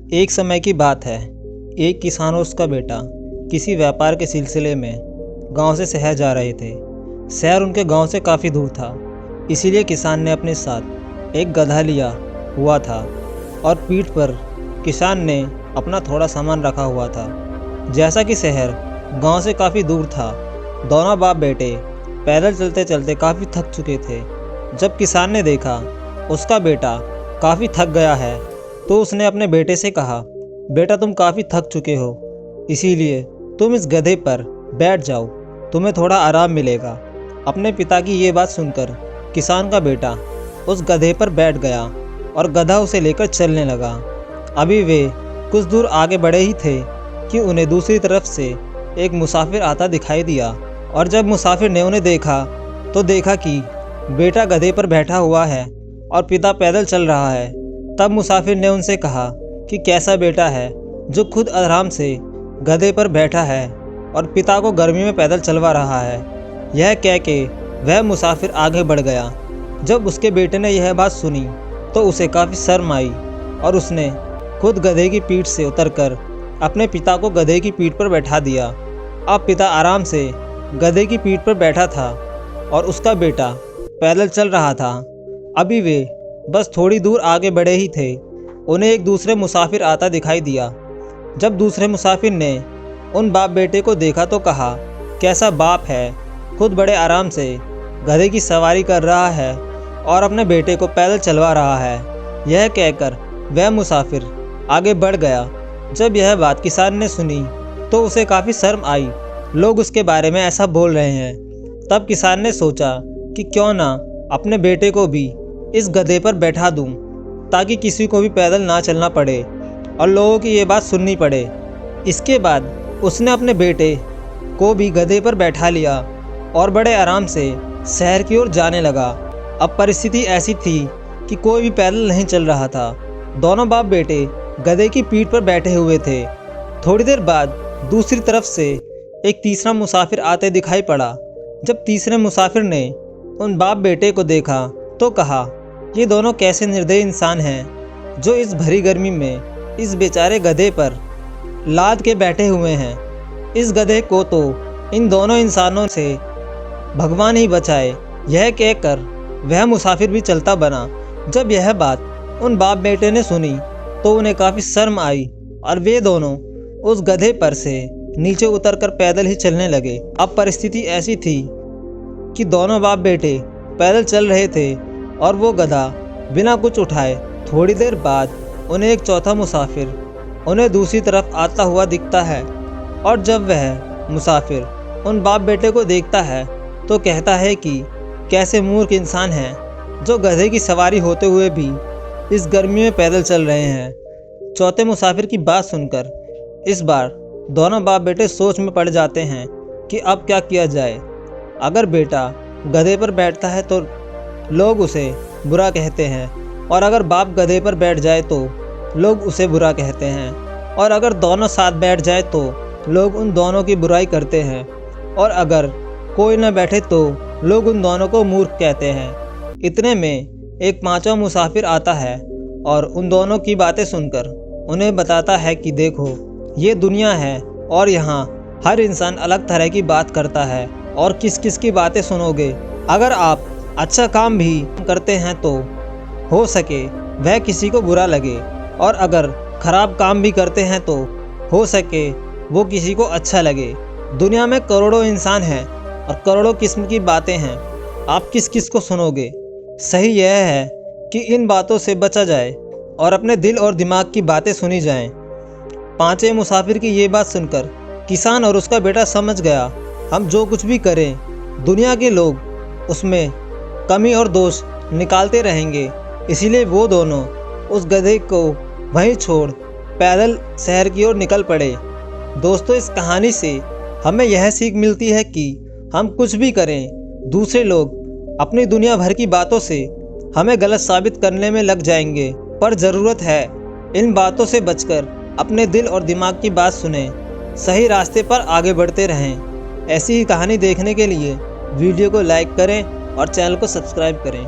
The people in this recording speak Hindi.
एक समय की बात है। एक किसान और उसका बेटा किसी व्यापार के सिलसिले में गांव से शहर जा रहे थे। शहर उनके गांव से काफ़ी दूर था, इसीलिए किसान ने अपने साथ एक गधा लिया हुआ था और पीठ पर किसान ने अपना थोड़ा सामान रखा हुआ था। जैसा कि शहर गांव से काफ़ी दूर था, दोनों बाप बेटे पैदल चलते चलते काफ़ी थक चुके थे। जब किसान ने देखा उसका बेटा काफ़ी थक गया है, तो उसने अपने बेटे से कहा, बेटा तुम काफ़ी थक चुके हो, इसीलिए तुम इस गधे पर बैठ जाओ, तुम्हें थोड़ा आराम मिलेगा। अपने पिता की ये बात सुनकर किसान का बेटा उस गधे पर बैठ गया और गधा उसे लेकर चलने लगा। अभी वे कुछ दूर आगे बढ़े ही थे कि उन्हें दूसरी तरफ से एक मुसाफिर आता दिखाई दिया, और जब मुसाफिर ने उन्हें देखा तो देखा कि बेटा गधे पर बैठा हुआ है और पिता पैदल चल रहा है। तब मुसाफिर ने उनसे कहा कि कैसा बेटा है जो खुद आराम से गधे पर बैठा है और पिता को गर्मी में पैदल चलवा रहा है। यह कह के वह मुसाफिर आगे बढ़ गया। जब उसके बेटे ने यह बात सुनी तो उसे काफ़ी शर्म आई और उसने खुद गधे की पीठ से उतरकर अपने पिता को गधे की पीठ पर बैठा दिया। अब पिता आराम से गधे की पीठ पर बैठा था और उसका बेटा पैदल चल रहा था। अभी वे बस थोड़ी दूर आगे बढ़े ही थे, उन्हें एक दूसरे मुसाफिर आता दिखाई दिया। जब दूसरे मुसाफिर ने उन बाप बेटे को देखा तो कहा, कैसा बाप है, खुद बड़े आराम से गधे की सवारी कर रहा है और अपने बेटे को पैदल चलवा रहा है। यह कहकर वह मुसाफिर आगे बढ़ गया। जब यह बात किसान ने सुनी तो उसे काफ़ी शर्म आई, लोग उसके बारे में ऐसा बोल रहे हैं। तब किसान ने सोचा कि क्यों ना अपने बेटे को भी इस गधे पर बैठा दूं, ताकि किसी को भी पैदल ना चलना पड़े और लोगों की ये बात सुननी पड़े। इसके बाद उसने अपने बेटे को भी गधे पर बैठा लिया और बड़े आराम से शहर की ओर जाने लगा। अब परिस्थिति ऐसी थी कि कोई भी पैदल नहीं चल रहा था। दोनों बाप बेटे गधे की पीठ पर बैठे हुए थे। थोड़ी देर बाद दूसरी तरफ से एक तीसरा मुसाफिर आते दिखाई पड़ा। जब तीसरे मुसाफिर ने उन बाप बेटे को देखा तो कहा, ये दोनों कैसे निर्दयी इंसान हैं जो इस भरी गर्मी में इस बेचारे गधे पर लाद के बैठे हुए हैं। इस गधे को तो इन दोनों इंसानों से भगवान ही बचाए। यह कहकर वह मुसाफिर भी चलता बना। जब यह बात उन बाप बेटे ने सुनी तो उन्हें काफ़ी शर्म आई और वे दोनों उस गधे पर से नीचे उतरकर पैदल ही चलने लगे। अब परिस्थिति ऐसी थी कि दोनों बाप बेटे पैदल चल रहे थे और वो गधा बिना कुछ उठाए। थोड़ी देर बाद उन्हें एक चौथा मुसाफिर उन्हें दूसरी तरफ आता हुआ दिखता है, और जब वह मुसाफिर उन बाप बेटे को देखता है तो कहता है कि कैसे मूर्ख इंसान हैं जो गधे की सवारी होते हुए भी इस गर्मी में पैदल चल रहे हैं। चौथे मुसाफिर की बात सुनकर इस बार दोनों बाप बेटे सोच में पड़ जाते हैं कि अब क्या किया जाए। अगर बेटा गधे पर बैठता है तो लोग उसे बुरा कहते हैं, और अगर बाप गधे पर बैठ जाए तो लोग उसे बुरा कहते हैं, और अगर दोनों साथ बैठ जाए तो लोग उन दोनों की बुराई करते हैं, और अगर कोई न बैठे तो लोग उन दोनों को मूर्ख कहते हैं। इतने में एक पांचवा मुसाफिर आता है और उन दोनों की बातें सुनकर उन्हें बताता है कि देखो, ये दुनिया है और यहाँ हर इंसान अलग तरह की बात करता है, और किस किस की बातें सुनोगे। अगर आप अच्छा काम भी करते हैं तो हो सके वह किसी को बुरा लगे, और अगर खराब काम भी करते हैं तो हो सके वो किसी को अच्छा लगे। दुनिया में करोड़ों इंसान हैं और करोड़ों किस्म की बातें हैं, आप किस किस को सुनोगे। सही यह है कि इन बातों से बचा जाए और अपने दिल और दिमाग की बातें सुनी जाएं। पांचवें मुसाफिर की ये बात सुनकर किसान और उसका बेटा समझ गया, हम जो कुछ भी करें दुनिया के लोग उसमें कमी और दोष निकालते रहेंगे। इसीलिए वो दोनों उस गधे को वहीं छोड़ पैदल शहर की ओर निकल पड़े। दोस्तों, इस कहानी से हमें यह सीख मिलती है कि हम कुछ भी करें, दूसरे लोग अपनी दुनिया भर की बातों से हमें गलत साबित करने में लग जाएंगे, पर ज़रूरत है इन बातों से बचकर अपने दिल और दिमाग की बात सुने, सही रास्ते पर आगे बढ़ते रहें। ऐसी ही कहानी देखने के लिए वीडियो को लाइक करें और चैनल को सब्सक्राइब करें।